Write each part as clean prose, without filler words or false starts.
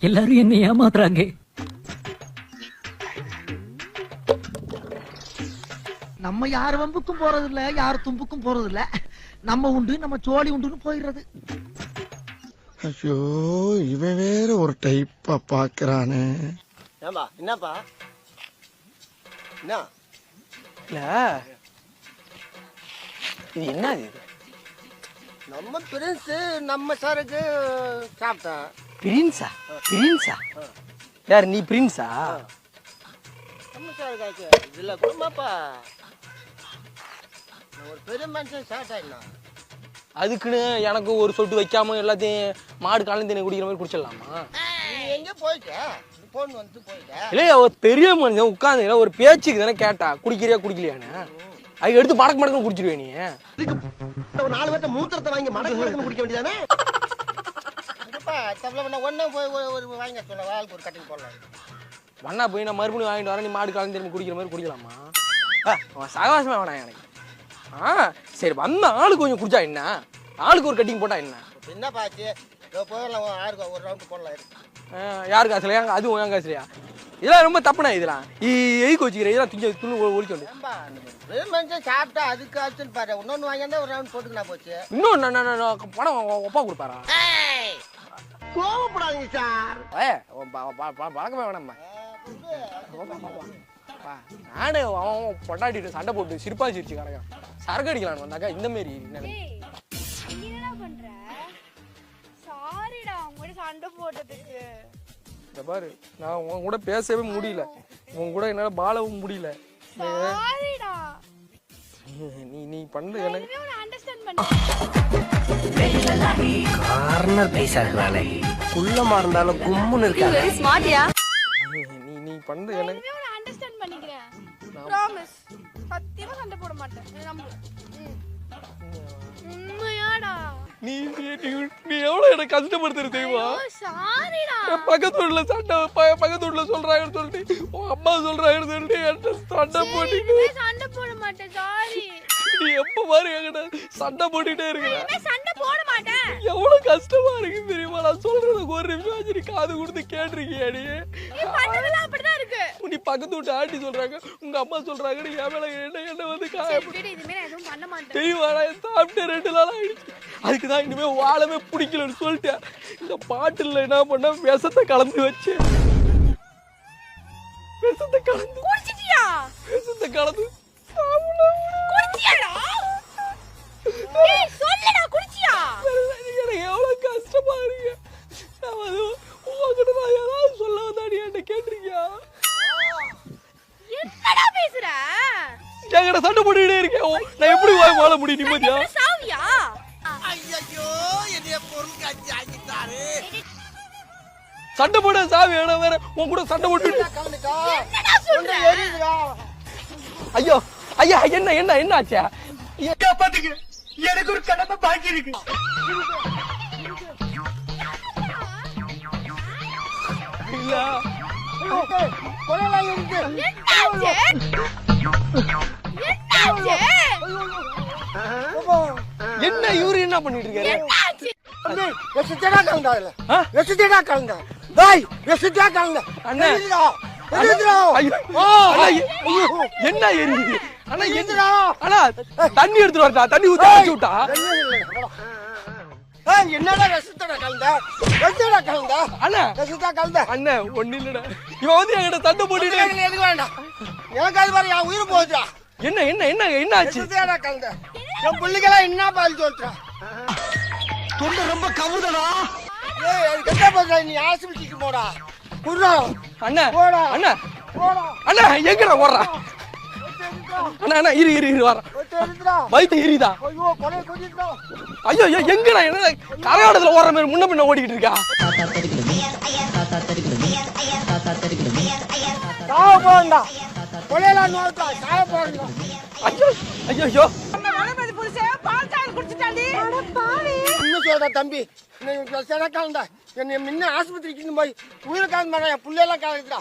எல்லாரும் என்ன ஏமாத்துறாங்க. நம்ம யார் வம்புக்கும் போறது இல்ல, யார் தும்புக்கும் போறது இல்ல. நம்ம உண்டு நம்ம சோழி உண்டுன்னு போயிடுறது. ஐயோ, இவன் வேற ஒரு டைப்பா பாக்குறானே. ஏம்பா என்னப்பா என்ன இல்ல இது என்ன இது? நம்ம பிரின்ஸ் நம்ம சாருக்கு சாப்பிட்டேன். பிரின்ஸா? பிரின்ஸா? யார் நீ பிரின்ஸா? நம்ம சாருக்கு இதுல குடும்பப்பா ஒரு பெரிய மனுஷன் சாப்பிட்டா அதுக்குன்னு எனக்கு ஒரு சொட்டு வைக்காம எல்லாத்தையும் மாடு காலையில் தண்ணி குடிக்கிற மாதிரி குடிச்சிடலாமா? நீ எங்க போயிட்ட போன் வந்து போயிட்ட இல்லையா ஒரு பெரிய மனுஷன் உட்காந்து ஒரு பேச்சுக்கு தானே கேட்டா குடிக்கிறியா குடிக்கலையான்னு அதுக்கு எடுத்து மடக்கு மடக்குன்னு குடிச்சிருவேன் நீ. ஒரு 4 பேர்த்த மூத்திரத்தை வாங்கி மடக்கு மடக்குன்னு குடிக்க வேண்டியதானே? ஒன்னும் போய் ஒரு வாங்கி சொல்ல வாழ்க்கை ஒரு கட்டிங் போடலாம். வண்ணா போய் நான் மறுபடியும் வாங்கிட்டு வரேன், நீ மாடு காலையில் தண்ணி குடிக்கிற மாதிரி குடிக்கலாமா? சகவாசமே வேணாம் எனக்கு. சரி வந்த ஆளுக்கு கொஞ்சம் குடிச்சா என்ன, ஆளுக்கு ஒரு கட்டிங் போட்டா என்ன? என்ன பாச்சு போயிடலாம், ஆளுக்கு ஒரு ரவுண்டு போடலாம். யாரு காசுலையா? அதுவும் என் காசுலையா? இதெல்லாம் ரொம்ப தப்புனா. இதெல்லாம் எதுக்கு வச்சுக்கிறேன்? இதெல்லாம் துணி ஒழிக்க வந்து மனுஷன் சாப்பிட்டா அதுக்கு ஆச்சுன்னு பாரு. இன்னொன்னு வாங்கியிருந்தா ஒரு ரவுண்ட் போட்டுக்கினா போச்சு. இன்னும் பணம் ஒப்பா கொடுப்பாரா? கோவப்படாதீங்க சார். பழக்கமே வேணாம்மா. நானே அவன் பொண்டாட்டிட்டு சண்டை போட்டு சிரிப்பா சிரிச்சு கிடக்கான். சரக்கு அடிக்கலான்னு வந்தாக்கா இந்த மாரி பாரு. நான் உன் கூட பேசவே முடியல, உன் கூட என்னால வாழவும் முடியல. நீ பண்றது எனக்கு கார்னர் பைசா இருக்கிறாளே, குள்ளமா இருந்தாலும் கும்முன்னு இருக்காங்க. நீ பண்றது எனக்கு நீ எவ்வளவு எனக்கு கஷ்டப்படுத்துறது தெரியுமா? பக்கத்து வீட்டுல சண்டை, பக்கத்து வீட்டுல சொல்றாங்கன்னு சொல்லிட்டு உன் அம்மா சொல்றாங்கன்னு சொல்லிட்டு சண்டை போட்டு சண்டை போட மாட்டேன். சாரி. நீ எப்ப பாரு என்கிட்ட சண்டை போட்டுட்டே இருக்க. சண்டை போட மாட்டேன். எவ்வளவு கஷ்டமா இருக்கு தெரியுமா? நான் சொல்றதுக்கு ஒரு நிமிஷம் ஆச்சு நீ காது கொடுத்து கேட்டிருக்கியா? நீ அப்படிதான் இருக்கு. நீ பக்கத்து விட்டு ஆண்டி சொல்றாங்க, உங்க அம்மா சொல்றாங்க, நீ என் மேல என்ன வந்து தெரியுமா? நான் சாப்பிட்டு 2 நாள் ஆயிடுச்சு. அதுக்குதான் இனிமே வாழவே பிடிக்கலன்னு சொல்லிட்டேன். இந்த பாட்டுல என்ன பண்ண விஷத்தை கலந்து வச்சு விஷத்தை கலந்து குடிச்சிட்டியா? விஷத்தை கலந்து குடிச்சியாடா? ஏய் சொல்லுடா, குடிச்சியா? எனக்கு எவ்வளவு கஷ்டமா இருக்கு. நான் அது உங்ககிட்ட நான் ஏதாவது சொல்ல வந்தா நீ என்ன கேட்டிருக்கியா? என்னடா பேசுற? என்கிட்ட சண்டை போட்டுக்கிட்டே இருக்கேன். நான் எப்படி வாழ முடியும் நிம்மதியா? சாவியா? ஐயோ என்னைய பொருள் காட்சி ஆக்கிட்டாரு. சண்டை போட சாவி வேணாம் வேற உன் கூட சண்டை போட்டு என்னடா சொல்ற? ஐயோ ஐயா என்ன என்ன என்ன ஆச்சா? பாத்துக்க, எனக்கு ஒரு கடமை பாக்கி இருக்கு. இல்ல என்ன இவரு என்ன பண்ணிட்டு இருக்காரு? என்ன எரியுது? அண்ணா தண்ணி எடுத்துட்டு வரட்டா? தண்ணி ஊத்தி வச்சு விட்டா என்னடா ரசத்தோட கலந்த கலந்த அண்ணா ரசத்தா கலந்த அண்ணா ஒண்ணு இல்லடா. இவன் வந்து என்கிட்ட சண்டை போட்டுட்டு எதுக்கு வேண்டாம். எனக்கு அது மாதிரி என் உயிர் போச்சுடா. என்ன என்ன என்ன என்ன ஆச்சு? ரசத்தா கலந்த என் பிள்ளைகளா என்ன பால் சொல்றா? தொண்டை ரொம்ப கவுதடா. ஏய் அது கெட்ட போடா. நீ ஆஸ்பத்திரிக்கு போடா. குறா அண்ணா போடா. அண்ணா போடா. அண்ணா எங்கடா ஓடுறா? அண்ணா அண்ணா இரு இரு இரு வர வயித்து எரியுதா? ஐயோ கொலை கொதிடா. ஐயோ எங்கடா? என்ன கரையோடத்துல ஓடுற மாதிரி முன்ன பின்ன ஓடிக்கிட்டு இருக்கா? சாவ போண்டா. கொலையெல்லாம் நோட்டா சாவ போண்டா. ஐயோ ஐயோ ஐயோ வளமதி புருஷே பால் சாய் குடிச்சிட்டாடி. அட பாவி. இன்னும் சொல்றா தம்பி, நீ செனக்காலண்டா என்ன முன்ன ஆஸ்பத்திரிக்கு போய் உயிரை காலம் பண்ண என் பிள்ளையெல்லாம் கலக்குறா.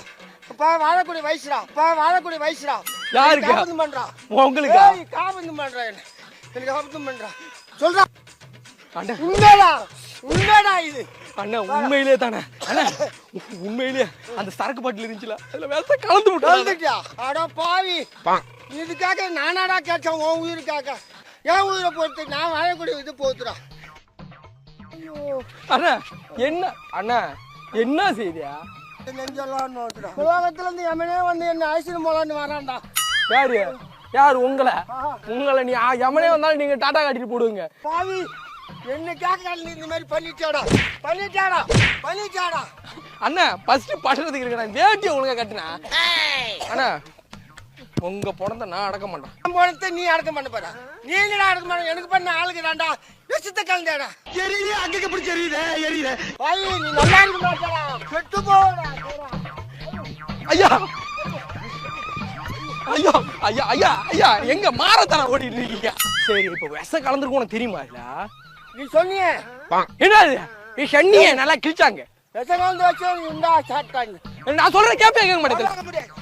அப்பா வாழக்கூடிய வயசுடா. அப்பா வாழக்கூடிய வயசுடா. யாருக்கு? காபந்து பண்றா உங்களுக்கு. காபந்து பண்றா. எனக்கு காபந்து பண்றா சொல்றா. அண்ணா உண்மையா உண்மைடா இது. அண்ணா உண்மையிலே தானே அண்ணா உண்மையிலேயே அந்த சரக்கு பாட்டில் இருந்துச்சுல அதுல விஷம் கலந்து விட்டு கலந்துட்டியா? அட பாவி, இதுக்காக நானாடா கேட்டேன் உன் உயிருக்காக. என் உயிரை பொறுத்து நான் வாழக்கூடிய இது போத்துடா. அண்ணா என்ன அண்ணா என்ன செய்தியா நெஞ்செல்லாம் நோட்டுடா. உலகத்துல இருந்து எமனே வந்து என்ன ஐசியம் போலான்னு வரான்டா. யாரு யாரு உங்களை நீ எமனே வந்தாலும் நீங்க டாடா காட்டிட்டு போடுவீங்க. பாவி, என்ன கேட்க நீ இந்த மாதிரி பண்ணிட்டாடா. அண்ணா ஃபர்ஸ்ட் படுறதுக்கு இருக்கா வேட்டியை ஒழுங்கா கட்டுனா அண்ணா உங்க பணத்தை நான் அடக்க மாட்டேன். பணத்தை நீ அடக்க பண்ண போறா. நீ என்னடா அடக்க மாட்டேன்? எனக்கு பண்ண ஆளுக்கு தாண்டா விஷத்தை கலந்தாடா. எரியுது அங்க எப்படி எரியுது பாவி, நீ நல்லா இருக்க மாட்டாடா. கெட்டு போடா. ஐயா ஐயா ஐயா ஐயா ஐயா எங்க மாரத்தான ஓடிட்டு இருக்கீங்க? சரி இப்ப விஷம் கலந்துருக்கு உனக்கு தெரியுமா? இல்ல நீ சொன்னியே என்னது நீ சொன்னியே நல்லா கிழிச்சாங்க. விஷம் கலந்து வச்சு இந்தா சாப்பிட்டாங்க. நான் சொல்றேன் கேட்பேன் கேட்க மாட்டேன்.